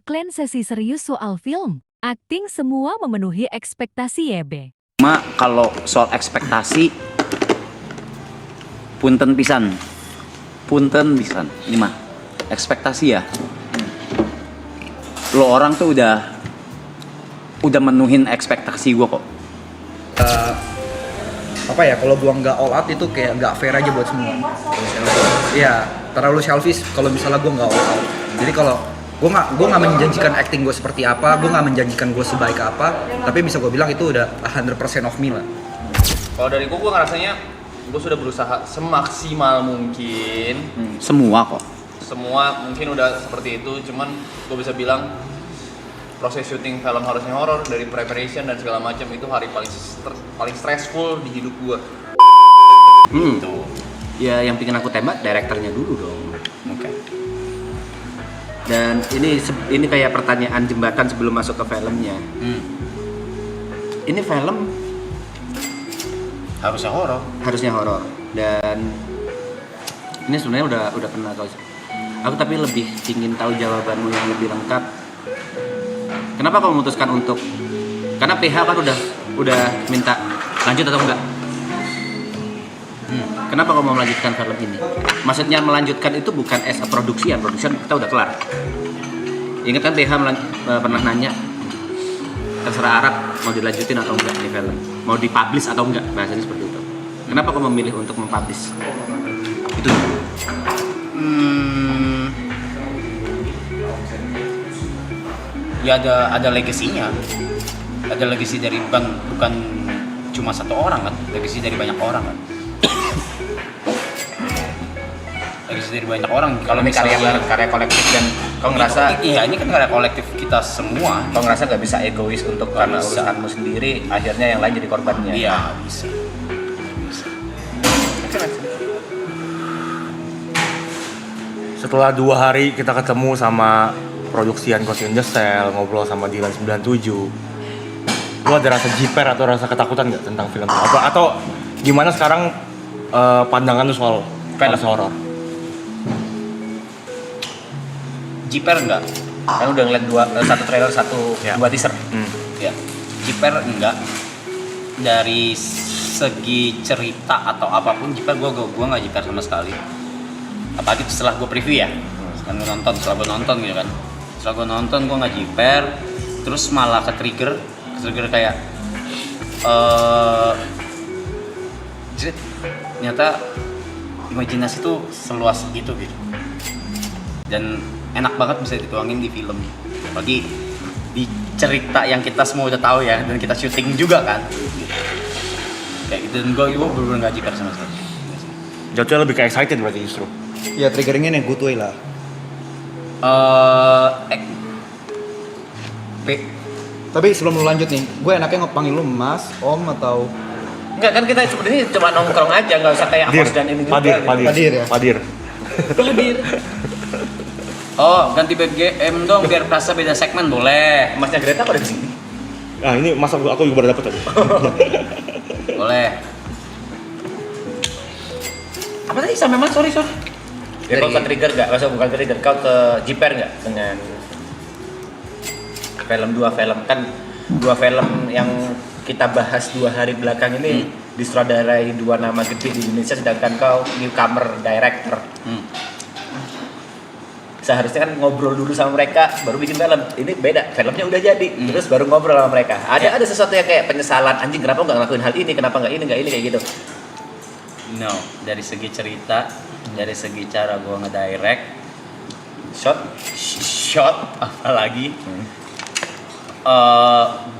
Kalian sesi serius soal film. Akting semua memenuhi ekspektasi ya, Be? Kalau soal ekspektasi, punten pisan. Ini mah ekspektasi ya. Lo orang tuh udah menuhin ekspektasi gue kok. Kalau gua nggak all out itu kayak nggak fair aja buat semua. Iya, terlalu selfish kalau misalnya gua nggak all out. Jadi kalau gua nggak menjanjikan acting gua seperti apa, gua nggak menjanjikan gua sebaik apa, tapi bisa gua bilang itu udah 100% of me lah. Kalau dari gue ngerasanya gue sudah berusaha semaksimal mungkin. Semua kok. Semua mungkin udah seperti itu, cuman gue bisa bilang proses syuting film harusnya horor, dari preparation dan segala macam itu hari paling stressful di hidup gue. Gitu. Ya yang bikin aku tembak direkturnya dulu dong. Oke. Dan ini kayak pertanyaan jembatan sebelum masuk ke filmnya. Ini film harusnya horor dan ini sebenarnya udah pernah tahu. Aku tapi lebih ingin tahu jawabanmu yang lebih lengkap. Kenapa kau memutuskan untuk? Karena PH kan udah minta lanjut atau enggak? Kenapa kau mau melanjutkan film ini? Maksudnya melanjutkan itu bukan as a produksi ya, produksi kita udah kelar. Ingat kan PH pernah nanya, terserah Arab mau dilanjutin atau enggak di film, mau dipublish atau enggak, bahasanya seperti itu. Kenapa kau memilih untuk mempublish? Itu. Ya ada legasinya. Ada legasi dari bukan cuma satu orang kan, legasi dari banyak orang kan. Legasi dari banyak orang. Kalau misalnya karya kolektif dan kau ngerasa iya ini kan karya kolektif kita semua. Kau ngerasa gak bisa egois untuk karena urusanmu sendiri, akhirnya yang lain jadi korbannya. Iya, bisa. Setelah 2 hari kita ketemu sama produksian Ghost in the Shell, ngobrol sama Dylan 97, lu ada rasa jiper atau rasa ketakutan nggak tentang film itu? Atau gimana sekarang pandangan lu soal film horor? Jiper enggak? Kan udah ngeliat satu trailer, dua teaser. Ya. Jiper enggak. Dari segi cerita atau apapun Jiper gua nggak jiper sama sekali. Apalagi setelah gua preview ya. Setelah gua nonton gitu kan. Setelah gue nonton gue nggak jiper, terus malah ke trigger kayak ternyata imajinasi tuh seluas itu gitu, dan enak banget bisa dituangin di film, apalagi di cerita yang kita semua udah tahu ya, dan kita syuting juga kan, kayak gitu. Dan gue bener-bener nggak jiper sama sekali. Jatuhnya lebih ke excited berarti justru. Ya triggeringnya yang good way lah. Tapi sebelum lu lanjut nih, gue enaknya panggil lu Mas, Om atau Enggak kan, kita sebenarnya cuma nongkrong aja, nggak usah kayak host dan ini juga. Padir ya? Padir. Oh, ganti BGM dong biar perasa beda segmen boleh. Masnya Greta pada di sini. Ah ini masa aku juga baru dapet tadi. Boleh. Apa tadi sampai mana? Sorry. Ya, kau ke trigger nggak? Bukan trigger, kau ke jiper nggak dengan dua film yang kita bahas 2 hari belakang ini disutradarai 2 nama gede di Indonesia, sedangkan kau newcomer director. Seharusnya kan ngobrol dulu sama mereka baru bikin film. Ini beda, filmnya udah jadi, terus baru ngobrol sama mereka. Ada sesuatu yang kayak penyesalan, anjing kenapa nggak ngelakuin hal ini, kenapa nggak ini kayak gitu. No, dari segi cerita, dari segi cara gua ngedirect, shot apalagi,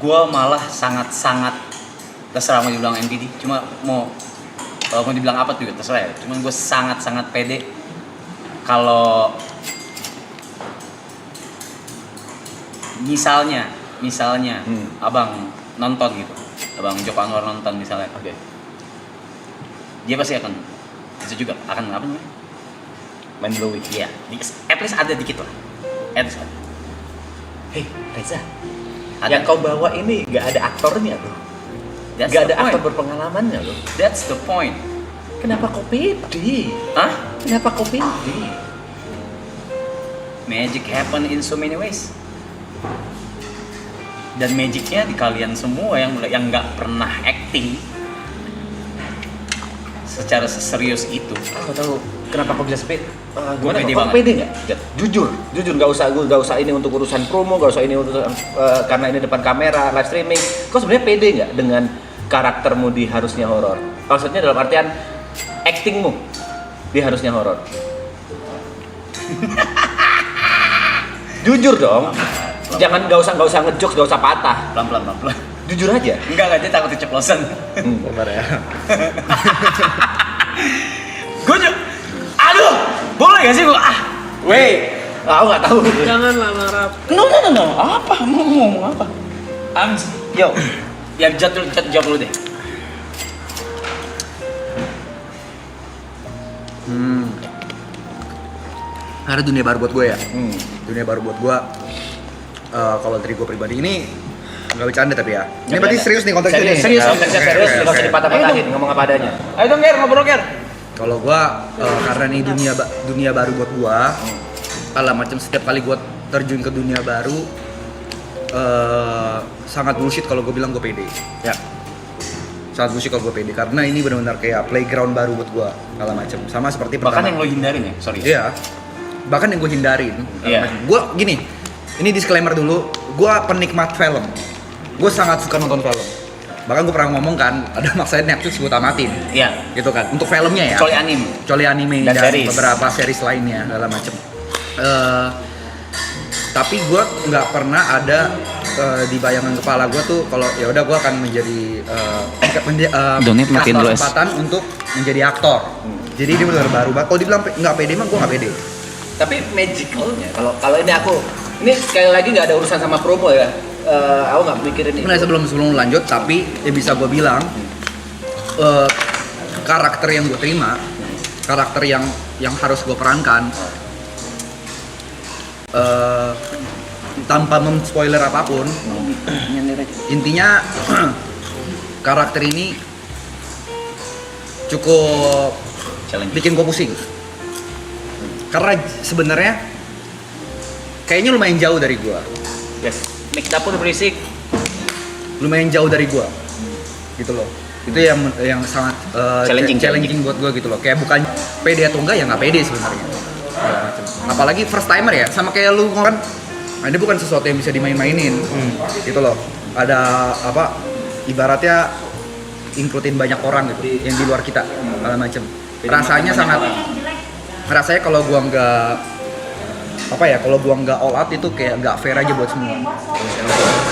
gua malah sangat terserah mau dibilang MPD, cuma mau dibilang apa tuh terserah ya. Cuman gua sangat pede kalau misalnya abang nonton gitu, abang Joko Anwar nonton misalnya, oke. Dia pasti akan itu juga akan apa namanya, mind blowing, ya. At least ada dikit lah, at least ada. Hey Reza, yang kau bawa ini nggak ada aktornya tuh, nggak ada aktor berpengalamannya loh. That's the point. Kenapa kau pede? Kenapa kau pede? Magic happen in so many ways. Dan magicnya di kalian semua yang nggak pernah acting secara serius itu. Aku tahu kenapa kau bisa pede. Gua pede banget. Pede nggak? Jujur, nggak usah ini untuk urusan promo, nggak usah ini untuk karena ini depan kamera, live streaming. Kau sebenarnya pede nggak dengan karaktermu di Harusnya Horor? Maksudnya dalam artian actingmu di Harusnya Horor. Jujur dong. Jangan nggak usah ngejokes, nggak usah patah. Pelan. Jujur aja. Enggak, dia takut keceplosan. Bentar ya. Gue aduh, boleh gak sih gue? Aku nggak tahu. Janganlah marah. No. Apa? Mau ngomong apa? Yo, yang jawab dulu deh. Ada dunia baru buat gue ya. Dunia baru buat gue. Kalau dari gue pribadi ini nggak bercanda tapi ya. Ini berarti serius nih konteksnya nih. Serius, Oke, serius. oke, Nggak usah oke. dipatah-patahin, ngomong apa adanya. Ayo dong, Ger, ngobrol, Ger. Kalau gue karena ini dunia baru buat gue, ala macam setiap kali gue terjun ke dunia baru, sangat bullshit kalau gue bilang gue pede. Ya. Sangat bullshit kalau gue pede karena ini benar-benar kayak playground baru buat gue, ala macam. Sama seperti Bahkan pertama. yang lo hindarin ya, sorry. Iya. Bahkan yang gue hindarin. Iya. Gue gini, ini disclaimer dulu. Gue penikmat film. Gue sangat suka nonton film. Bahkan gue pernah ngomong kan, ada maksudnya Netflix gue tamatin. Iya. Gitu kan. Untuk filmnya ya. Kecuali anime. Dan Dan series. beberapa series lainnya dalam macem. Tapi gue nggak pernah ada di bayangan kepala gue tuh kalau ya udah gue akan menjadi Donate matiin dulu, Es. kesempatan untuk menjadi aktor. Jadi ini benar baru banget. Kalau dibilang nggak pede mah gue nggak pede. Tapi magicalnya, kalau ini sekali lagi nggak ada urusan sama promo ya. Aku nggak mikirin itu. Nah sebelum lanjut, tapi ya bisa gue bilang karakter yang gue terima, karakter yang harus gue perankan, tanpa mem-spoiler apapun, intinya karakter ini cukup Challenge. bikin gue pusing. Karena sebenarnya kayaknya lumayan jauh dari gue. Yes. Mic dapur berisik. Lumayan jauh dari gua gitu loh. Itu yang sangat challenging buat gua gitu loh. Kayak bukan pede atau enggak ya nggak pede sebenarnya. Apalagi first timer ya, sama kayak lu kan ini bukan sesuatu yang bisa dimain-mainin gitu loh. Ada apa ibaratnya includein banyak orang gitu yang di luar kita segala macem. Rasanya kalau gua nggak all out itu kayak nggak fair aja buat semua.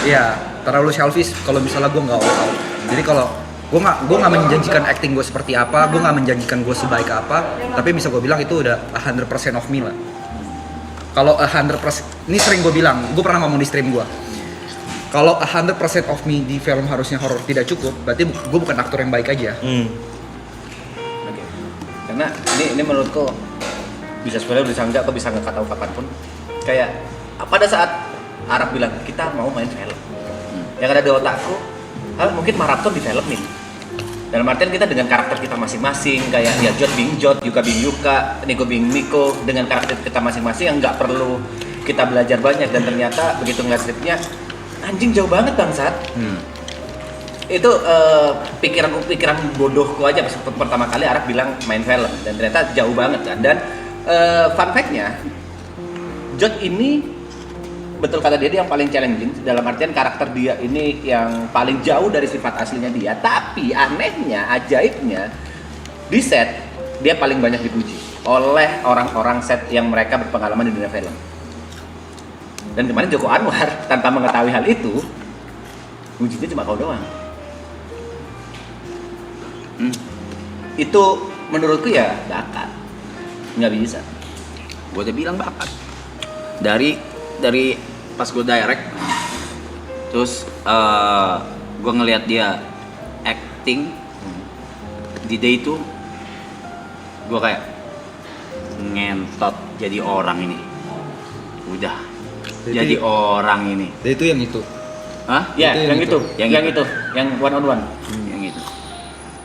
Iya, terlalu selfish kalau misalnya gue nggak all out. Jadi kalau gue nggak menjanjikan acting gue seperti apa, gue nggak menjanjikan gue sebaik apa, tapi bisa gue bilang itu udah 100% of me lah. Kalau 100%, ini sering gue bilang, gue pernah ngomong di stream gue. Kalau 100% of me di film Harusnya Horor tidak cukup, berarti gue bukan aktor yang baik aja. Oke. Karena ini menurutku bisa spoiler, bisa enggak, atau bisa nggak tahu kapanpun. Kayak pada saat Arab bilang kita mau main film, yang ada di otakku, mungkin maraton di film nih. Dalam artian kita dengan karakter kita masing-masing, kayak ya Jod being Jod, Yuka being Yuka, Niko being Miko, dengan karakter kita masing-masing yang nggak perlu kita belajar banyak. Dan ternyata begitu ngeliat skripnya, anjing jauh banget bangsat. Itu pikiran bodohku aja pas pertama kali Arab bilang main film, dan ternyata jauh banget kan. Dan fun fact-nya, Jod ini betul kata dia yang paling challenging, dalam artian karakter dia ini yang paling jauh dari sifat aslinya dia. Tapi anehnya, ajaibnya, di set dia paling banyak dipuji oleh orang-orang set yang mereka berpengalaman di dunia film. Dan kemarin Joko Anwar tanpa mengetahui hal itu, pujinya cuma kau doang. Itu menurutku ya bakat, nggak bisa. Gue udah bilang bakat. Dari pas gue direct, terus gue ngelihat dia acting di day itu, gue kayak ngentot jadi orang ini. Udah jadi orang ini. Itu yang itu. Hah? Ya, Itu yang yang itu, itu. yang one on one. Yang itu.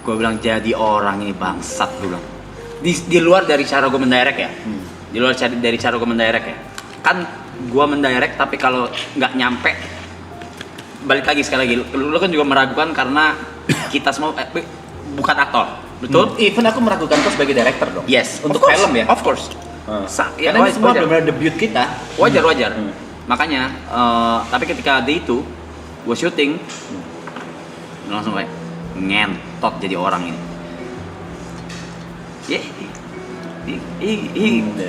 Gue bilang jadi orang ini bangsat, gue bilang. Di luar dari cara gue mendirect ya. Di luar dari cara gue mendirect ya. Kan gue mendirect tapi kalau nggak nyampe balik lagi sekali lagi, lu kan juga meragukan karena kita semua bukan aktor, betul? Even aku meragukan kau sebagai director dong. Yes, Untuk of course, film ya? Of course. Ya, Karena ini semua wajar. benar-benar debut kita. Wajar. Makanya, tapi ketika day itu gue syuting, langsung kayak ngentot jadi orang ini. Yeah,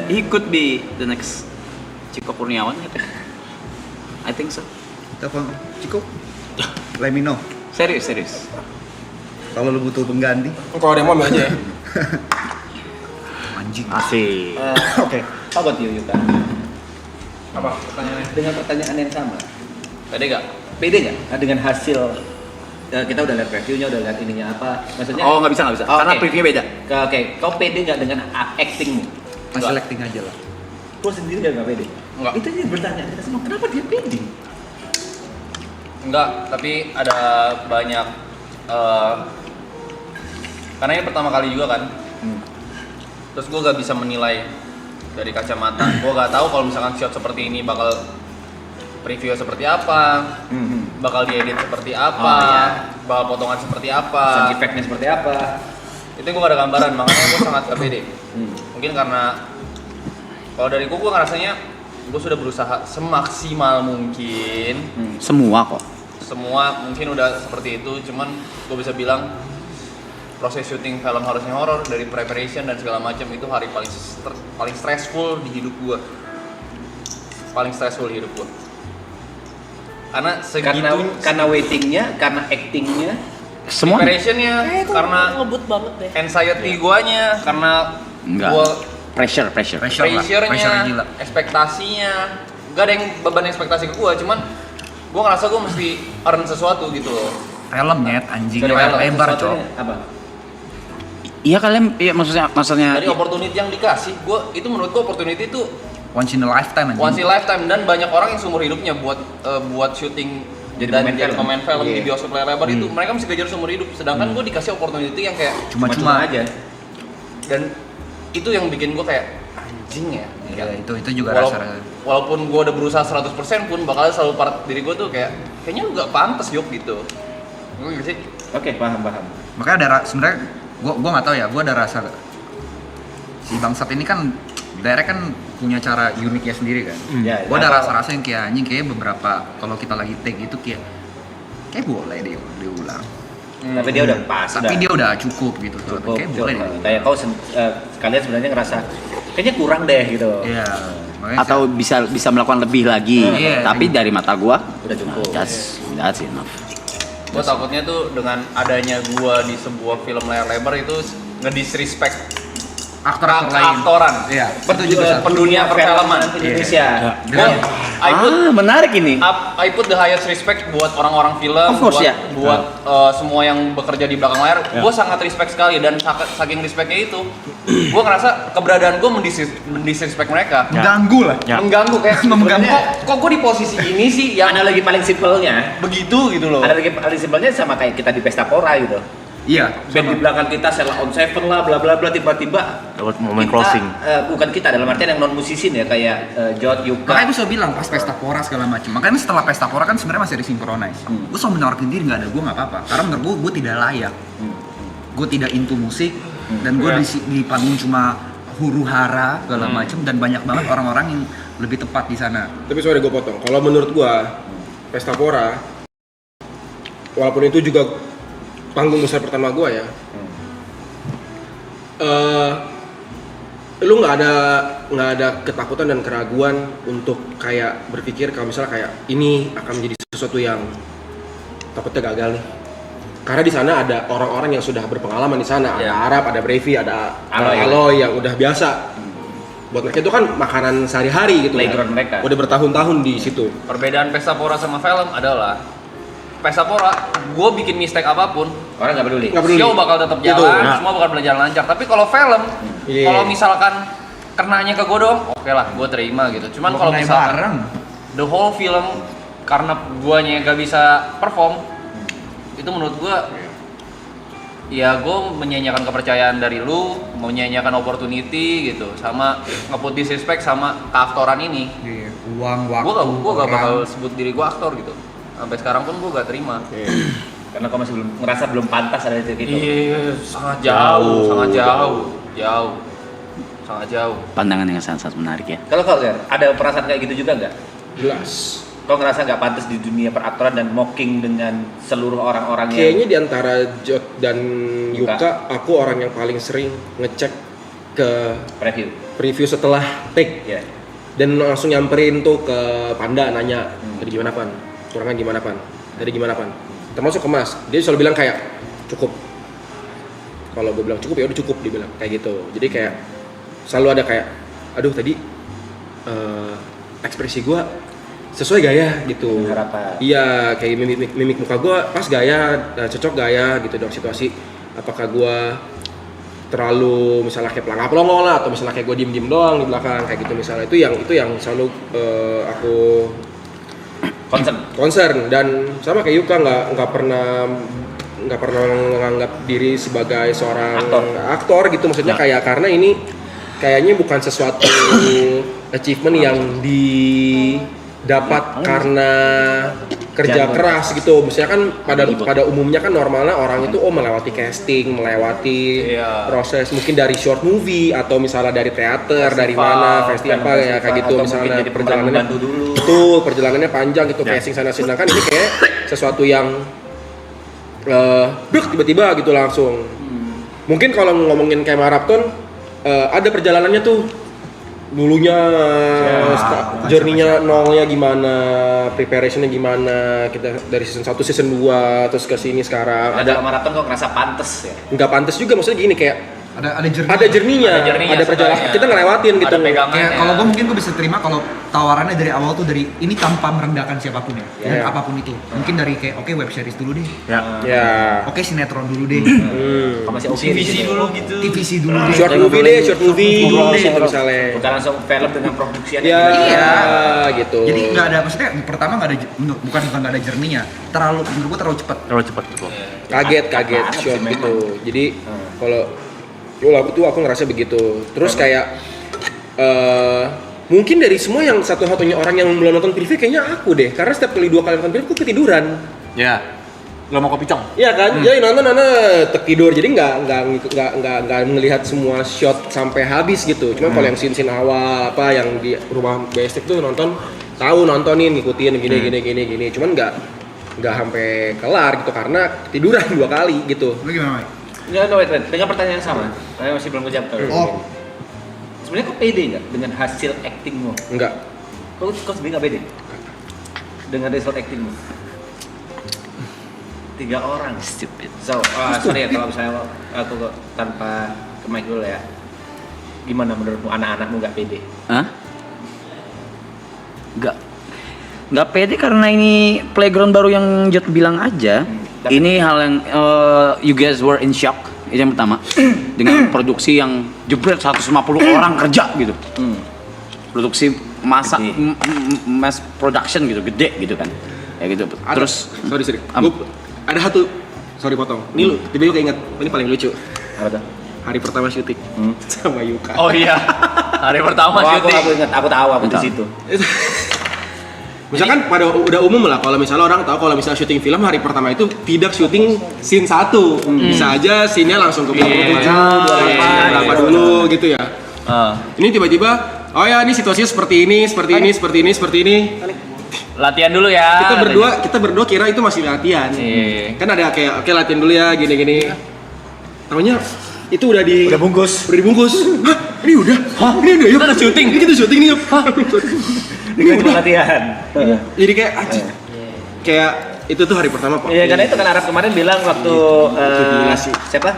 he could be the next Ciko Kurniawan. I think so. Telepon Ciko, let me know. Serius. Kalau lu butuh pengganti. Kalau ada yang mau ambil aja ya. Anjing. Asik. Oke. How about you, Yuka? Apa pertanyaannya? Dengan pertanyaan yang sama. Pede gak? Pede nggak? Nah, dengan hasil kita udah lihat reviewnya, udah lihat ininya apa? Maksudnya? Oh nggak bisa. Oh, Karena oke. previewnya beda. Oke, kau pede nggak dengan actingmu? Masih acting aja lah. Kau sendiri nggak pede? Enggak. Itu yang bertanya kita semua, kenapa dia pede? Enggak, tapi ada banyak karena ini pertama kali juga kan. Terus gue gak bisa menilai dari kacamata. Gue gak tahu kalau misalkan shot seperti ini bakal preview seperti apa, bakal diedit seperti apa, Oh, iya. bakal potongan seperti Sound apa. effect-nya seperti apa? Itu gue gak ada gambaran, makanya gue sangat gak pede. Mungkin karena kalau dari gue ngerasanya gue sudah berusaha semaksimal mungkin. Semua kok. Semua mungkin udah seperti itu, cuman gue bisa bilang proses syuting film harusnya horor dari preparation dan segala macam itu hari paling stressful di hidup gue, paling stressful di hidup gue karena segitu Karena waitingnya, karena actingnya. Semua. preparationnya, karena ngebut banget deh. anxiety guanya, karena Enggak. gue Pressure. Pressure lah. pressure-nya, Pressure gila. ekspektasinya, gak ada yang beban ekspektasi ke gue, cuman gue ngerasa gue mesti earn sesuatu gitu loh. Film nyet anjing Sorry, lebar, film, cok. Sesuatunya apa? Iya kalian, iya maksudnya. Dari opportunity yang dikasih, gue itu menurut gue opportunity itu Once in a lifetime anjing. once in a lifetime, dan banyak orang yang seumur hidupnya buat syuting Jadi dan pemain jadi film. pemain film di Iya. bioskop layar lebar itu mereka mesti kejar seumur hidup, sedangkan gue dikasih opportunity yang kayak Cuma-cuma aja. dan itu yang bikin gue kayak anjing ya. Iya, itu juga Walaupun, rasa. walaupun gue udah berusaha 100% pun bakal selalu part diri gue tuh kayaknya lu gak pantas Yok gitu. Gue gitu sih. Oke, paham. Makanya sebenarnya gua nggak tahu ya, gua ada rasa si bangsat ini kan daerah kan punya cara uniknya sendiri kan. Ya, Gua ya. ada rasa-rasa yang kayak anjing kayak beberapa kalau kita lagi take itu kayak boleh deh diulang. Tapi dia udah pas. Tapi dia udah cukup gitu. cukup. Kayak boleh cukup. deh. Kayak kau kalian sebenarnya ngerasa kayaknya kurang deh gitu. Iya. Makanya Atau bisa melakukan lebih lagi. Iya, Tapi dari mata gua, Udah cukup. that's enough. Gue takutnya tuh dengan adanya gue di sebuah film layar lebar itu ngedisrespect aktor-aktor lain. keaktoran. Iya. Itu juga satu. Pendunia perfilman. Indonesia. Gua, Menarik ini. I put the highest respect buat orang-orang film, Of course, buat, ya. buat semua yang bekerja di belakang layar. Gue sangat respect sekali, dan saking respectnya itu, gue ngerasa keberadaan gue mendisrespect mereka, Mengganggu lah. Ya. mengganggu kayak Mengganggu. kok gue di posisi ini sih yang Analogi paling simpelnya, begitu gitu loh. analogi paling simpelnya sama kayak kita di pesta pora gitu. Iya. Band di belakang kita Sheila on Seven lah, bla bla bla, tiba-tiba Dapat momen kita, closing. bukan kita dalam artian yang non musisi ya, kayak Jod, Yuka. Makanya gue selalu bilang pas pesta pora segala macam. Makanya setelah pesta pora kan sebenarnya masih disinkronize. Gue selalu menawarkan diri nggak ada gue nggak apa-apa. Karena menurut gue tidak layak. Gue tidak into musik dan gue di panggung cuma huru hara segala macam dan banyak banget orang-orang yang lebih tepat di sana. Tapi sorry gue potong. Kalau menurut gua Pesta Pora, walaupun itu juga panggung besar pertama gua ya, lu nggak ada ketakutan dan keraguan untuk kayak berpikir kalau misalnya kayak ini akan menjadi sesuatu yang takutnya gagal nih. Karena di sana ada orang-orang yang sudah berpengalaman di sana, ada Arab, ada Brevi, ada Aloy yang udah biasa. Buat mereka itu kan makanan sehari-hari gitu Playground kan. mereka. Udah bertahun-tahun di situ. Perbedaan pesta pora sama film adalah pesta pora, gue bikin mistake apapun, Orang nggak peduli. Nggak peduli. show bakal tetap Gitu. jalan, Nah. semua bakal berjalan lancar. Tapi kalau film, Iya. kalau misalkan kenanya ke gue doang, oke lah, gue terima gitu. Cuman kalau Naik misalkan bareng. the whole film karena guanya gak bisa perform, itu menurut gue, ya gue menyanyiakan kepercayaan dari lu, menyanyiakan opportunity gitu, sama nge-put disrespect sama keaktoran ini. Iya, uang, waktu, Gue gak bakal orang. sebut diri gue aktor gitu. Sampai sekarang pun gue gak terima. Karena kau masih belum pantas ada di titik itu. Iya, sangat jauh, sangat jauh. Pandangan yang sangat menarik ya. Kalau kau Ger, ada perasaan kayak gitu juga nggak? Jelas. Kau ngerasa nggak pantas di dunia peraktoran dan mocking dengan seluruh orang-orang yang Kayaknya di antara Jot dan Yuka, aku orang yang paling sering ngecek ke preview setelah take. ya? Dan langsung nyamperin tuh ke Panda nanya, "Tadi gimana, Pan? Kurangnya gimana, Pan? Tadi gimana, Pan?" Termasuk ke Mas. Dia selalu bilang kayak, "Cukup." Kalau gue bilang cukup, ya udah cukup, dia bilang kayak gitu. Jadi kayak selalu ada kayak, "Aduh, tadi ekspresi gue sesuai gaya gitu." Harapan. Iya, kayak mimik muka gue pas gaya, cocok gaya gitu dong situasi. Apakah gue terlalu misalnya kayak pelangap-pelongo lah, atau misalnya kayak gue diem-diem doang di belakang kayak gitu misalnya. Itu yang selalu aku concern. Dan sama kayak Yuka, nggak pernah menganggap diri sebagai seorang aktor gitu, maksudnya kayak karena ini kayaknya bukan sesuatu achievement yang didapat karena kerja keras gitu. Misalnya kan pada umumnya kan normalnya orang itu melewati casting, melewati proses mungkin dari short movie atau misalnya dari teater, dari mana festival ya kayak gitu, misalnya perjalanannya betul, perjalanannya panjang gitu, casting sana sini. Kan ini kayak sesuatu yang tiba-tiba gitu langsung. Mungkin kalau ngomongin kayak Marathon ada perjalanannya tuh dulunya, journey-nya nolnya gimana, preparationnya gimana, kita dari season 1, season 2 terus ke sini sekarang. Ada Marathon kok ngerasa pantes ya? Nggak pantas juga, maksudnya gini kayak ada journey-nya, ada perjalanan, kita ngelewatin gitu. Kayak kalau gue mungkin gue bisa terima kalau tawarannya dari awal tuh dari ini tanpa merendahkan siapapun ya, dan apapun itu. Mungkin dari kayak oke, web series dulu deh, oke sinetron dulu deh, Masih TVC dulu gitu. TVC dulu deh, short movie dulu deh gitu misalnya. Bukan langsung film dengan produksinya. Iya, gitu. Jadi nggak ada, maksudnya pertama nggak ada, bukan nggak ada journey-nya, menurut gue terlalu cepat. Betul. Kaget short gitu. Jadi kalau aku ngerasa begitu. Terus kayak mungkin dari semua yang satu-satunya orang yang belum nonton preview kayaknya aku deh, karena setiap kali 2 kali nonton preview aku ketiduran. Ya. Lo mau kopi cong? Iya kan? Jadi nonton tertidur. Jadi nggak ngelihat semua shot sampai habis gitu. Cuma kalau yang scene awal apa yang di rumah Bestek tuh nontonin ngikutin gini. Cuman nggak sampai kelar gitu karena ketiduran 2 kali gitu. Lu gimana, Mike? Enggak, wait. Dengan pertanyaan yang sama. Saya masih belum menjawab. Sebenarnya kok pede nggak dengan hasil actingmu? Enggak. Kok sebenarnya nggak pede dengan result actingmu? 3 orang. Stupid. So, sorry ya kalau misalnya aku tanpa ke mic dulu ya. Gimana menurutmu anak-anakmu nggak pede? Hah? Nggak pede karena ini playground baru yang Jot bilang aja. Ini hal yang you guys were in shock. Itu yang pertama. Dengan produksi yang jebret 150 orang kerja gitu. Produksi mass production gitu, gede gitu kan. Ya gitu. Terus sorry. Ada sorry potong. Ini lu tiba-tiba keinget. Ini paling lucu. Apa tuh? Hari pertama syuting sama Yuka. Oh iya, hari pertama syuting. Aku ingat, aku tahu aku di situ. Misalkan pada udah umum lah kalau misalnya orang tahu kalau misalnya syuting film hari pertama itu tidak syuting scene 1. Bisa aja scene-nya langsung ke 27, berapa dulu gitu ya. Ini tiba-tiba ini situasinya seperti ini. Latihan dulu ya. Kita berdua kira itu masih latihan. Kan ada kayak oke latihan dulu ya gini. Taunya itu udah dibungkus. Hah? Ini udah? Ini udah yuk. Kita syuting. Ini kita syuting nih yuk. Dengan latihan. Jadi kayak kayak itu tuh hari pertama Pak. Iya, karena itu kan Arab kemarin bilang waktu siapa?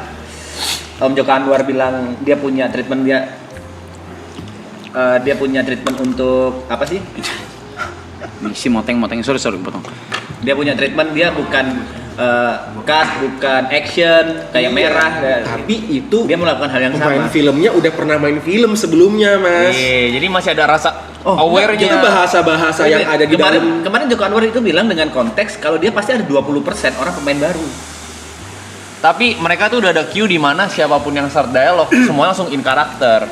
Om Joko Anwar bilang dia punya treatment untuk apa sih? si moteng sorry potong. Dia punya treatment, dia bukan cut, bukan action kayak merah. Tapi itu dia melakukan hal yang sama. Pemain filmnya udah pernah main film sebelumnya, Mas. Jadi masih ada rasa aware-nya. Itu bahasa-bahasa yang ada di dalam. Kemarin Joko Anwar itu bilang dengan konteks kalau dia pasti ada 20% orang pemain baru. Tapi mereka tuh udah ada cue di mana siapapun yang start dialog semuanya langsung in karakter.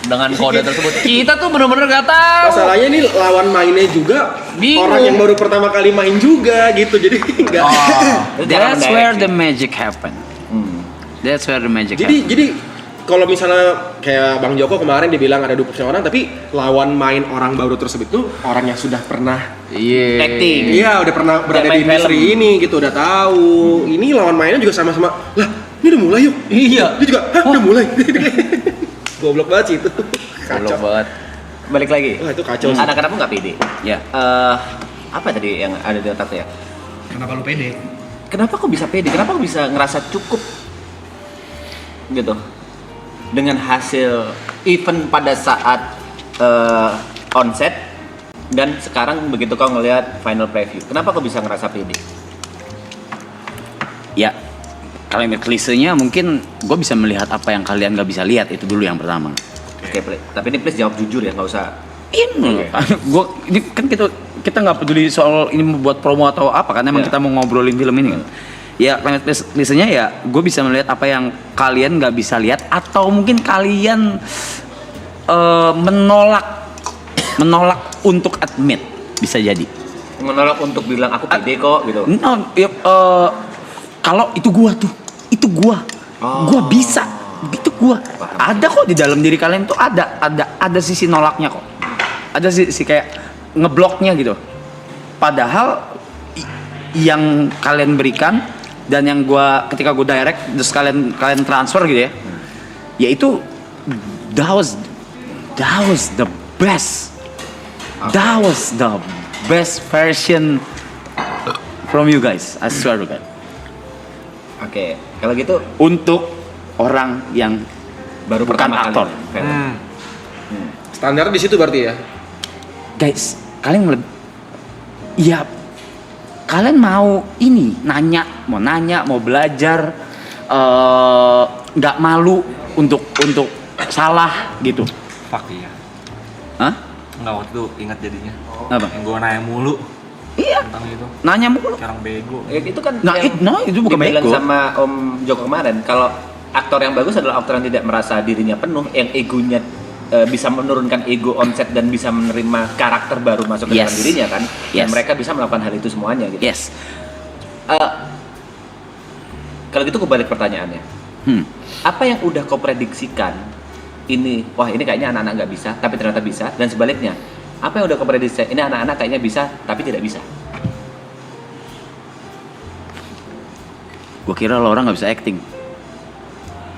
dengan kode tersebut. Kita tuh bener-bener gak tahu. Masalahnya nih lawan mainnya juga Bingung. orang yang baru pertama kali main juga gitu, jadi nggak. That's where the magic happen. That's where the magic happen. Jadi kalau misalnya kayak Bang Joko kemarin dibilang ada 20% orang, tapi lawan main orang baru tersebut tuh orang yang sudah pernah Acting. iya udah pernah berada main di industri film. ini gitu, udah tahu. Ini lawan mainnya juga sama-sama. Lah, ini udah mulai yuk. Iya. Dia juga, hah, udah mulai. Goblok banget sih itu. Goblok Kacau. banget. Balik lagi. Wah, itu kacau sih. Anak-anak nggak pede. Ya. Apa tadi yang ada di otaknya? Kenapa lu pede? Kenapa kok bisa pede? Kenapa kok bisa ngerasa cukup gitu dengan hasil event pada saat onset dan sekarang begitu kau ngelihat final preview, kenapa kau bisa ngerasa pede? Ya. Kalimat klisenya mungkin gue bisa melihat apa yang kalian gak bisa lihat, itu dulu yang pertama. Oke, tapi ini please jawab jujur ya, nggak usah. Gue ini kan kita nggak peduli soal ini membuat promo atau apa kan, emang Ya. kita mau ngobrolin film ini kan. Ya kalimat klisenya ya gue bisa melihat apa yang kalian nggak bisa lihat, atau mungkin kalian menolak untuk admit, bisa jadi. Menolak untuk bilang aku pede kok gitu. No, ya, kalau itu gua bisa, itu gua. Ada kok di dalam diri kalian tuh ada sisi nolaknya kok, ada sisi kayak ngebloknya gitu. Padahal yang kalian berikan dan yang ketika gua direct terus kalian transfer gitu ya, yaitu that was the best, that was the best version from you guys, I swear to God. Oke, kalau gitu Untuk orang yang baru bukan pertama aktor. kali film. Standar di situ berarti ya. Guys, kalian ya kalian mau ini nanya, mau belajar, nggak malu untuk salah gitu. Fuck iya. Hah? Enggak, waktu itu ingat jadinya. Apa? Yang gue nanya mulu Iya, tentang itu. nanya mulu. Sekarang bego. Itu kan Nah, itu bukan dibilang bego. sama Om Joko kemarin, kalau aktor yang bagus adalah aktor yang tidak merasa dirinya penuh, yang egonya bisa menurunkan ego onset dan bisa menerima karakter baru masuk ke dalam Yes. dirinya kan. Dan Yes. mereka bisa melakukan hal itu semuanya gitu. Yes. Kalau gitu kebalik pertanyaannya. Apa yang udah kau prediksikan ini, wah ini kayaknya anak-anak nggak bisa, tapi ternyata bisa, dan sebaliknya. Apa yang udah kau prediksikan, ini anak-anak kayaknya bisa, tapi tidak bisa. Gua kira lo orang nggak bisa acting.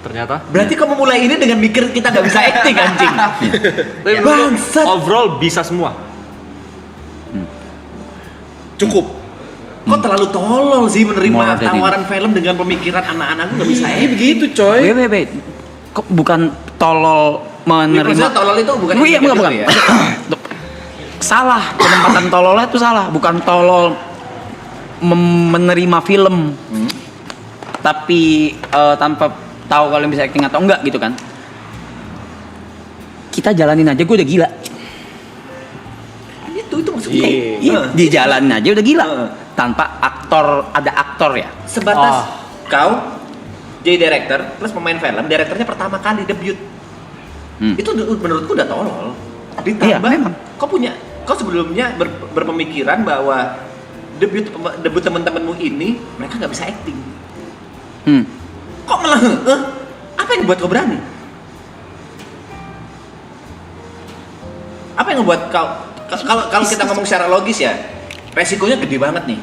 Ternyata Berarti kamu mulai ini dengan mikir kita nggak bisa acting anjing. tapi Bangsat. overall bisa semua. Cukup. Kok terlalu tolol sih menerima Moral tadi. tawaran film dengan pemikiran anak-anak nggak bisa Ini acting. begitu, coy. Wait. Kok bukan tolol menerima? Maksudnya tolol itu bukan Iya, yang bukan. gitu ya? Salah, penempatan tololnya itu salah, bukan tolol menerima film. Tapi tanpa tahu kalian bisa acting atau enggak gitu kan. Kita jalanin aja, gue udah gila. Itu maksudnya. Iya, dijalanin aja udah gila. Heeh. Tanpa ada aktor ya. Sebatas kau jadi director plus pemain film, direkturnya pertama kali debut. Itu menurutku udah tolol. Ditambah Iya, memang. kau sebelumnya berpemikiran bahwa debut teman-temanmu ini mereka nggak bisa acting. Kok malah apa yang buat kau berani? Apa yang ngebuat kau kalau kita ngomong secara logis ya, resikonya gede banget nih.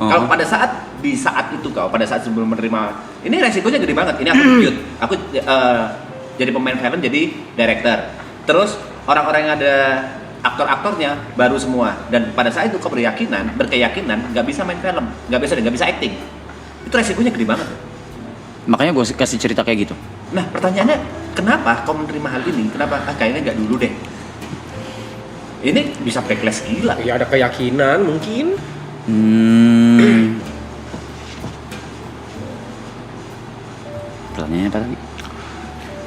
Kalau pada saat sebelum menerima ini resikonya gede banget. Ini aku debut, aku jadi pemain film, jadi director. Terus orang-orang yang ada aktor-aktornya baru semua, dan pada saat itu kau berkeyakinan nggak bisa main film, nggak bisa acting. Itu resikonya gede banget. Makanya gue kasih cerita kayak gitu. Nah pertanyaannya, kenapa kau menerima hal ini? Kenapa? Kayaknya nggak dulu deh. Ini bisa backlash gila. Ya ada keyakinan mungkin. Pertanyaannya apa tadi?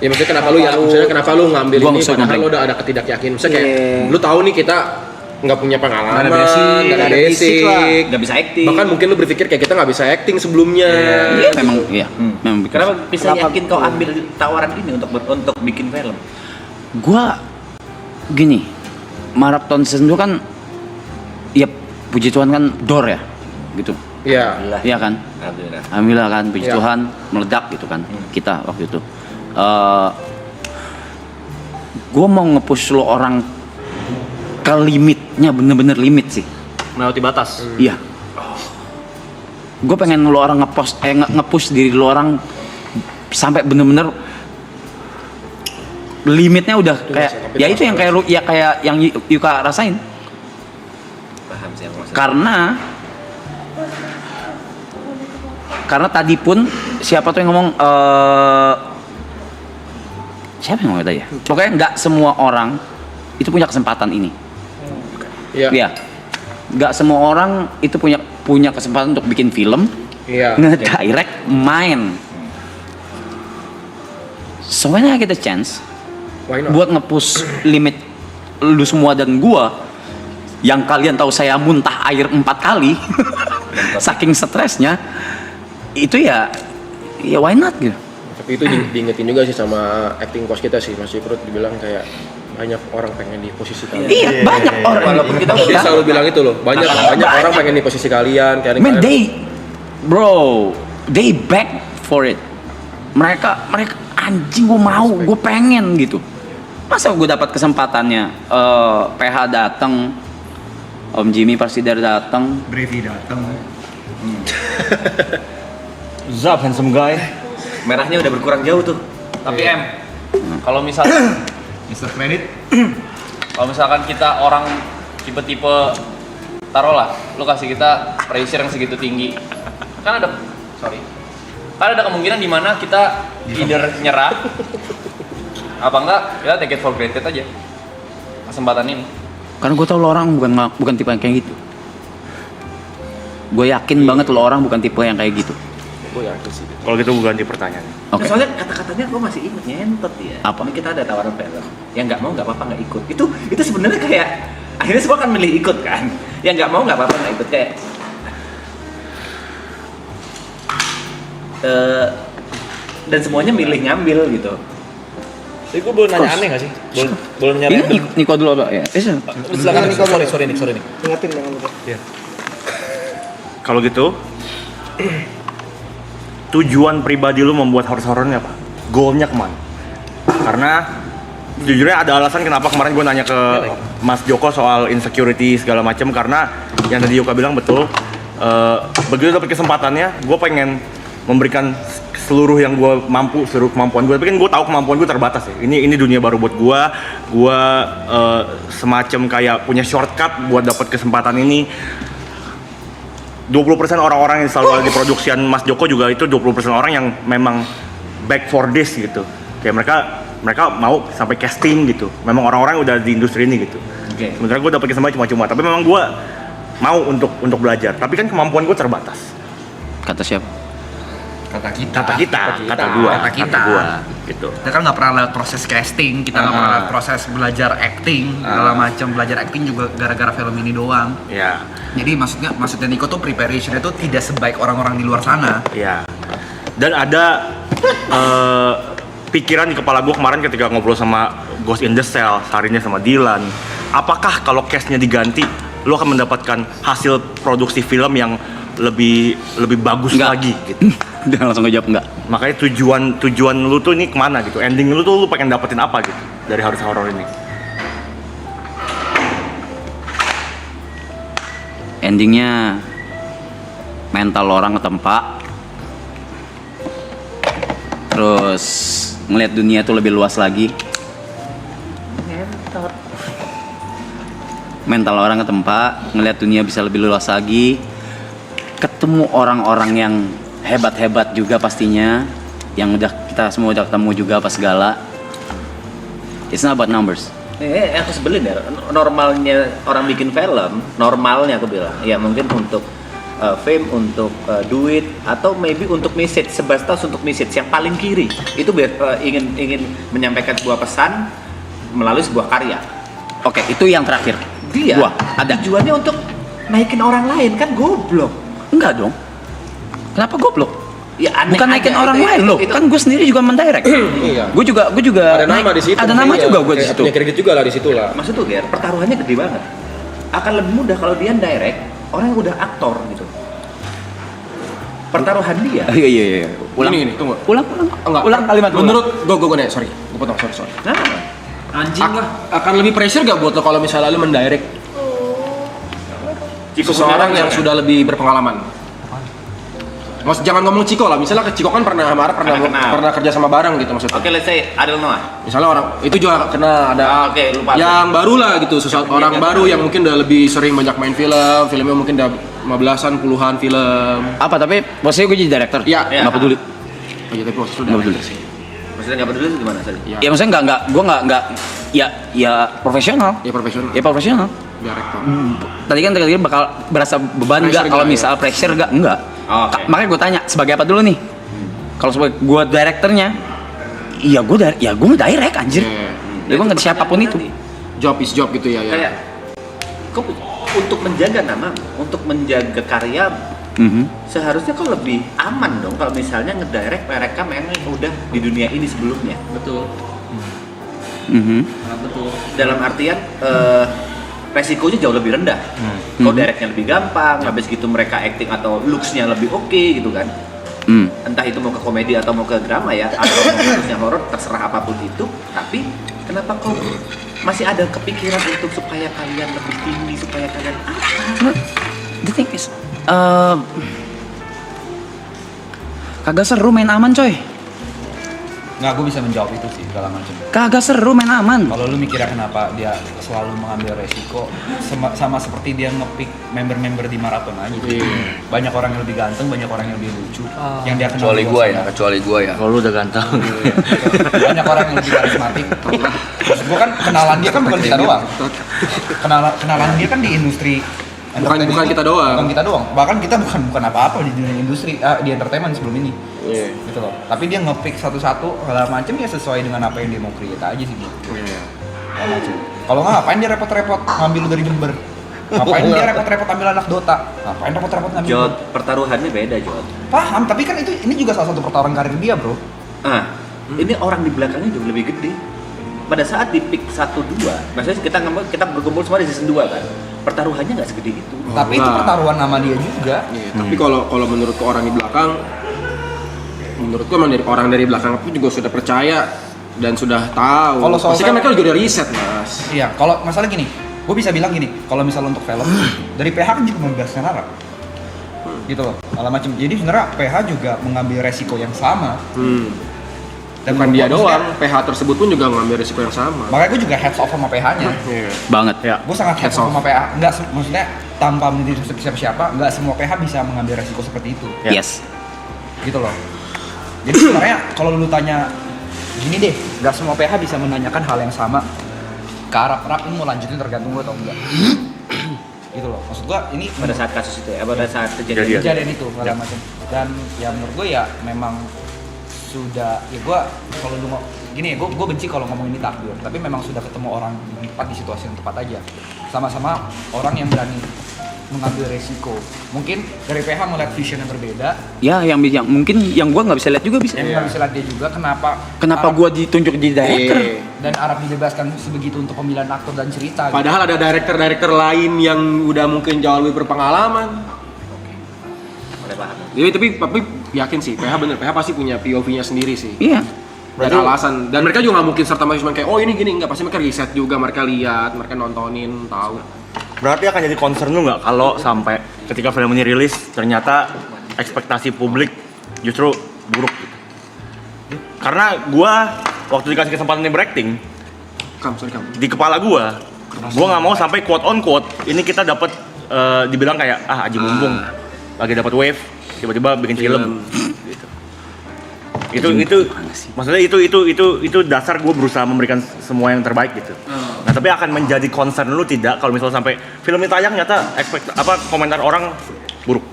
Ya maksudnya kenapa lu ngambil Gua ini nggak usah padahal ngomong. lu udah ada ketidakyakinan. Maksudnya kayak lu tahu nih kita nggak punya pengalaman, Nggak ada basic, nggak ada basic, Nggak bisa acting. bahkan mungkin lu berpikir kayak kita nggak bisa acting sebelumnya. Iya, memang iya. Memang Kenapa bisa yakin kau ambil tawaran ini untuk bikin film? Gua gini, marathon season itu kan, ya puji Tuhan kan door ya, gitu. Iya. Iya kan? Alhamdulillah. Alhamdulillah kan, puji Iya. Tuhan meledak gitu kan kita waktu itu. Gue mau nge-push lo orang ke limitnya, bener-bener limit sih. Melewati batas. Iya. Gue pengen lo orang nge-push diri lo orang sampai bener-bener limitnya udah kayak tapi ya itu yang kayak kayak yang Yuka rasain. Paham sih yang maksud. Karena tadi pun siapa tuh yang ngomong siapa yang ngomong tadi ya? Pokoknya nggak semua orang itu punya kesempatan ini. Iya. Iya. Nggak semua orang itu punya kesempatan untuk bikin film, Iya. nge-direct, main. So when I get a chance Why not? buat nge-push limit lu semua dan gua, yang kalian tahu saya muntah air 4 kali saking stresnya, itu ya why not gitu. Tapi itu diingetin juga sih sama acting coach kita sih, Mas Ikrut dibilang kayak banyak orang pengen di posisi kalian. Iya, banyak orang. Walaupun kita Dia selalu bilang itu loh, banyak orang pengen di posisi kalian, kayak Man, they beg for it. Mereka anjing, gue pengen gitu. Masa gue dapat kesempatannya, PH datang, Om Jimmy Parsidar datang. Brevi datang. Zap, handsome guy. merahnya udah berkurang jauh tuh. Tapi kalau misalkan Mr. Credit. kalau misalkan kita orang tipe-tipe taruhlah, lu kasih kita pressure yang segitu tinggi, kan ada kemungkinan di mana kita either nyerah apa enggak kita take it for granted aja kesempatan ini. Karena gue tau lo orang bukan tipe yang kayak gitu. Gue yakin banget lo orang bukan tipe yang kayak gitu. gue yakin sih. Kalau gitu gue ganti pertanyaan. Oke. Soalnya kata-katanya gue masih inget nyentot ya. Apa? Ini kita ada tawaran film. Yang nggak mau nggak apa-apa nggak ikut. Itu sebenarnya kayak akhirnya semua kan milih ikut kan. Yang nggak mau nggak apa-apa nggak ikut kayak. Dan semuanya milih ngambil gitu. Tapi gue boleh nanya aneh gak sih? Boleh nanya Ini Niko dulu apa ya? Silakan Niko, sorry Nick. Ingatin jangan lupa. Kalau gitu, tujuan pribadi lu membuat horor-horornya apa? Goalnya kemana? Karena jujurnya ada alasan kenapa kemarin gue nanya ke Mas Joko soal insecurity segala macam, karena yang tadi Yoka bilang betul. Begitu dapet kesempatannya, gue pengen memberikan seluruh yang gue mampu, seluruh kemampuan gue. Tapi kan gue tahu kemampuan gue terbatas ya. Ini dunia baru buat gue. Gue semacam kayak punya shortcut buat dapat kesempatan ini. 20% orang-orang yang selalu ada di produksian Mas Joko juga itu 20% orang yang memang back for this gitu. Kayak mereka mau sampai casting gitu. Memang orang-orang udah di industri ini gitu. Oke. Sementara gue dapat kesempatan cuma-cuma. Tapi memang gue mau untuk belajar. Tapi kan kemampuan gue terbatas. Kata siapa? Kata kita. Kata gua gitu. Kita kan nggak pernah lewat proses casting, kita nggak pernah lewat proses belajar acting, segala macam. Belajar acting juga gara-gara film ini doang. Ya, Jadi maksudnya Niko tuh preparation itu tidak sebaik orang-orang di luar sana. ya. Dan ada pikiran di kepala gue kemarin ketika ngobrol sama Ghost in the Shell, harinya sama Dylan. Apakah kalau cast-nya diganti, lo akan mendapatkan hasil produksi film yang lebih bagus Enggak. lagi gitu? Dia langsung ngejawab enggak. Makanya tujuan lu tuh ini kemana gitu? Ending lu tuh lu pengen dapetin apa gitu dari Harus Horor ini? Endingnya mental orang ketempa, terus ngelihat dunia tuh lebih luas lagi. Mental orang ketempa, ngelihat dunia bisa lebih luas lagi, ketemu orang-orang yang hebat-hebat juga pastinya, yang udah kita semua udah ketemu juga pas segala. It's not about numbers. Aku sebelin ya, normalnya orang bikin film, normalnya aku bilang, ya mungkin untuk fame, untuk duit, atau maybe untuk message, sebatas untuk message yang paling kiri, itu ingin menyampaikan sebuah pesan melalui sebuah karya. Oke, itu yang terakhir. Dia Gua ada. tujuannya untuk naikin orang lain, kan goblok. Enggak dong. Kenapa goblok? Ya aneh Bukan aja. naikin orang Itu- lain loh. itu- Kan gue sendiri juga mendirect. Iya. Gue juga Ada nama di situ. Ada nama Iya, juga gue di kayak situ. Punya kredit juga lah di situ lah. Maksud tuh Ger, pertaruhannya gede banget. Akan lebih mudah kalau dia direct orang yang udah aktor gitu. Pertaruhan dia. Iya. Ulang. Ini tunggu. Ulang. Enggak. Ulang kalimat lu. Menurut gue nih, sorry. Gue potong, sorry. Nah, Anjing lah. Akan lebih pressure gak buat lo kalau misalnya lo mendirect seseorang yang sudah lebih berpengalaman? Jangan ngomong Ciko lah, misalnya Ciko kan pernah kenal. kerja sama bareng gitu maksudnya. Oke, let's say Adel Noah. Misalnya orang itu juga kena ada Oke, lupa. yang baru lah gitu, orang baru yang mungkin udah lebih sering banyak main filmnya mungkin udah 15-an, puluhan film. Apa tapi maksudnya gue jadi director? Iya. Nggak peduli. Oh iya, tapi proses udah Nggak peduli. sih. Maksudnya nggak peduli itu gimana tadi? Iya. Ya maksudnya gue nggak ya profesional. Ya profesional. Ya profesional. Director. Tadi kan bakal berasa beban Pressure nggak kalau nggak, misal pressure enggak. Oh, oke. Makanya gue tanya sebagai apa dulu nih? Kalau sebagai gue direkturnya, iya gue direct anjir. Ya gue nggak siapapun itu. Job is job gitu ya. Kayak kok untuk menjaga nama, untuk menjaga karya seharusnya kok lebih aman dong kalau misalnya ngedirect mereka memang udah di dunia ini sebelumnya. Betul. Mhm. Betul. Dalam artian resikonya jauh lebih rendah. Kalau directnya lebih gampang, habis gitu mereka acting atau looks-nya lebih oke gitu kan. Entah itu mau ke komedi atau mau ke drama ya, atau mau khususnya horor, terserah apapun itu. Tapi kenapa kok masih ada kepikiran untuk supaya kalian lebih tinggi, supaya kalian apa? The thing is, kagak seru main aman coy. Nggak, gue bisa menjawab itu sih segala macam. Kagak seru main aman. Kalau lu mikirnya kenapa dia selalu mengambil resiko, sama seperti dia ngepick member-member di maraton aja. Banyak orang yang lebih ganteng, banyak orang yang lebih lucu, yang dia kenal kecuali gua ya. Kalau lu udah ganteng. banyak orang yang lebih karismatik. Maksud gue kan kenalan dia kan bukan kita doang. Kenalan dia kan di industri entertainment Bukan itu. kita doang. Bukan kita doang. Bahkan kita bukan apa-apa di dunia industri di entertainment sebelum ini. Iya. Gitu loh. Tapi dia nge-pick satu-satu segala macam ya sesuai dengan apa yang dia mau create aja sih gitu. Segala macam. Kalau nggak ngapain dia repot-repot ngambil lu dari Jember? Ngapain dia repot-repot ambil anak Dota? Ngapain repot-repot ngambil? Jod, pertaruhannya beda Jod. Paham, tapi kan ini juga salah satu pertaruhan karir dia, Bro. Ini orang di belakangnya jauh lebih gede. Pada saat di pick 1-2, maksudnya kita berkumpul semua di season 2 kan. Pertaruhannya nggak segede itu. Tapi itu pertaruhan nama dia juga. Iya, tapi kalau menurutku orang di belakang, menurutku emang dari orang dari belakang aku juga sudah percaya dan sudah tahu. Kalau soal pasti kan film- mereka juga udah riset, Mas. Iya, kalau masalah gini, gue bisa bilang gini, kalau misalnya untuk film dari PH kan juga membebaskan arah, gitu loh, segala macam. Jadi sebenarnya PH juga mengambil resiko yang sama. Dan Bukan dia maksudnya- doang, PH tersebut pun juga ngambil risiko yang sama. Makanya gue juga heads off sama PH-nya. Banget. Ya. Gue sangat heads off sama PH. Enggak, maksudnya tanpa menjadi siapa-siapa, enggak semua PH bisa mengambil resiko seperti itu. Yes. Gitu loh. Jadi sebenarnya kalau lu tanya gini deh, nggak semua PH bisa menanyakan hal yang sama ke Arab. Ini mau lanjutin tergantung lu atau enggak. Gitu loh. Maksud gua ini Pada saat kasus itu ya, pada saat kejadian. kejadian itu segala macam. Dan ya menurut gua ya memang sudah ya gua kalau lu mau gini ya gua benci kalau ngomong ini takdir, tapi memang sudah ketemu orang yang tepat di situasi yang tepat aja. Sama-sama orang yang berani mengambil resiko. Mungkin dari PH melihat vision yang berbeda, Ya yang mungkin yang gua nggak bisa lihat juga bisa. yang nggak bisa lihat dia juga kenapa Arab- Gua ditunjuk jadi director? dan Arab dibebaskan sebegitu untuk pemilihan aktor dan cerita. gitu. Padahal ada director lain yang udah mungkin jauh lebih berpengalaman. Boleh paham. Jadi tapi yakin sih, PH bener, PH pasti punya POV-nya sendiri sih. Iya. Ada alasan. Dan mereka juga nggak mungkin serta merta cuma kayak oh ini gini, nggak, pasti mereka riset juga, mereka lihat, mereka nontonin, tahu. Berarti akan jadi concern lu nggak kalau sampai ketika film ini rilis ternyata ekspektasi publik justru buruk gitu. Karena gua waktu dikasih kesempatan ini berakting Sorry. di kepala gua nggak mau sampai quote on quote ini kita dapat dibilang kayak Aji Mumpung lagi dapat wave tiba-tiba bikin film. Gitu. Itu maksudnya itu dasar gue berusaha memberikan semua yang terbaik gitu. Nah tapi akan menjadi concern lu tidak kalau misalnya sampai film ini tayang nyata komentar orang buruk.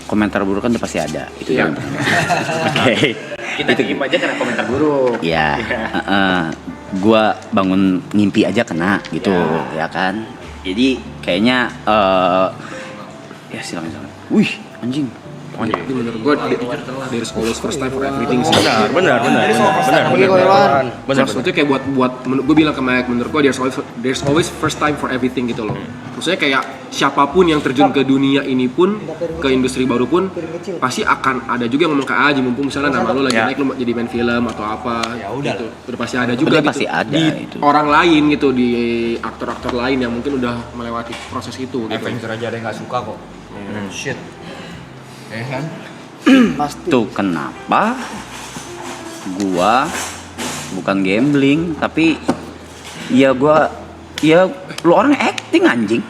Komentar buruk kan udah pasti ada. Itu Iya. yang Oke. Kita skip aja karena komentar buruk. Iya. Gua bangun ngimpi aja kena gitu, ya kan. Jadi kayaknya ya silakan. Wih, anjing. Tapi menurut gue there's always first time for everything sih. Benar. Maksudnya kayak buat gue bilang ke Mike, menurut gue there's always first time for everything gitu loh. Maksudnya kayak siapapun yang terjun ke dunia ini pun, ke industri baru pun, pasti akan ada juga yang ngomong ke Aji, mumpung misalnya nama lu lagi naik, lu jadi main film atau apa. Ya udah gitu. Udah pasti ada juga gitu. Pasti ada di itu. orang lain gitu, di aktor-aktor lain yang mungkin udah melewati proses itu gitu. Avenger aja ada yang nggak suka kok. Shit. Kan? Tuh kenapa gua bukan gambling tapi ya lu orang acting anjing.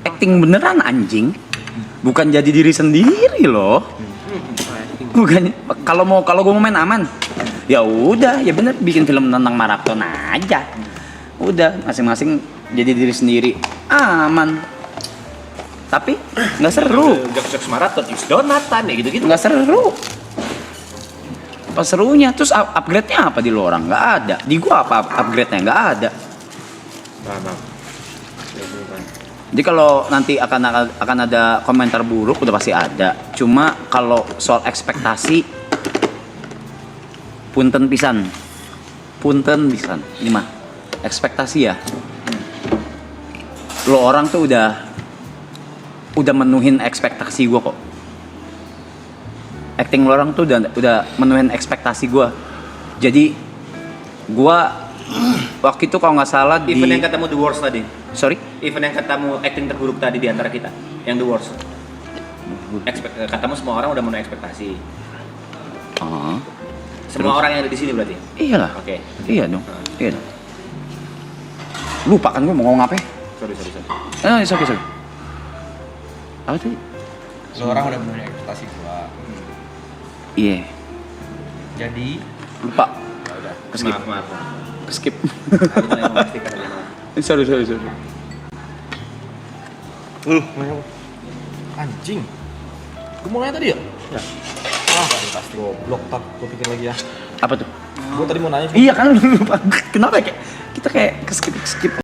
Acting beneran anjing. Bukan jadi diri sendiri loh. Bukan kalau gua mau main aman. Ya udah, ya bener bikin film tentang maraton aja. Udah, masing-masing jadi diri sendiri. Aman. Tapi nggak seru. Jokes maraton is donatan ya gitu-gitu. Nggak seru. Apa serunya? Terus upgrade-nya apa di lu orang? Nggak ada. Di gua apa upgrade-nya? Nggak ada. Jadi kalau nanti akan ada komentar buruk udah pasti ada. Cuma kalau soal ekspektasi punten pisan. Ini mah ekspektasi ya. Lo orang tuh udah menuhin ekspektasi gue kok. Acting lo orang tuh udah menuhin ekspektasi gue. Jadi gue waktu itu kalau nggak salah Even yang katamu the worst tadi. Sorry? Even yang katamu acting terburuk tadi di antara kita, yang the worst. Katamu semua orang udah menuhi ekspektasi. Semua orang yang ada di sini berarti. Iyalah. Oke. Iya dong. Iya dong. Lupa kan gue mau ngomong apa? Sorry. Sorry. Apa tadi? Lo orang udah memenuhi ekspektasi gua. Iya. Jadi Lupa. Keskip. Maaf. Skip. Tadi yang memastikan aja. Sorry. Anjing. Gue mau nanya tadi ya? Ya. Pasti goblok tak. Gue pikir lagi ya. Apa tuh? Gue tadi mau nanya. Iya kan lu lupa. Kenapa ya? Kita kayak skip.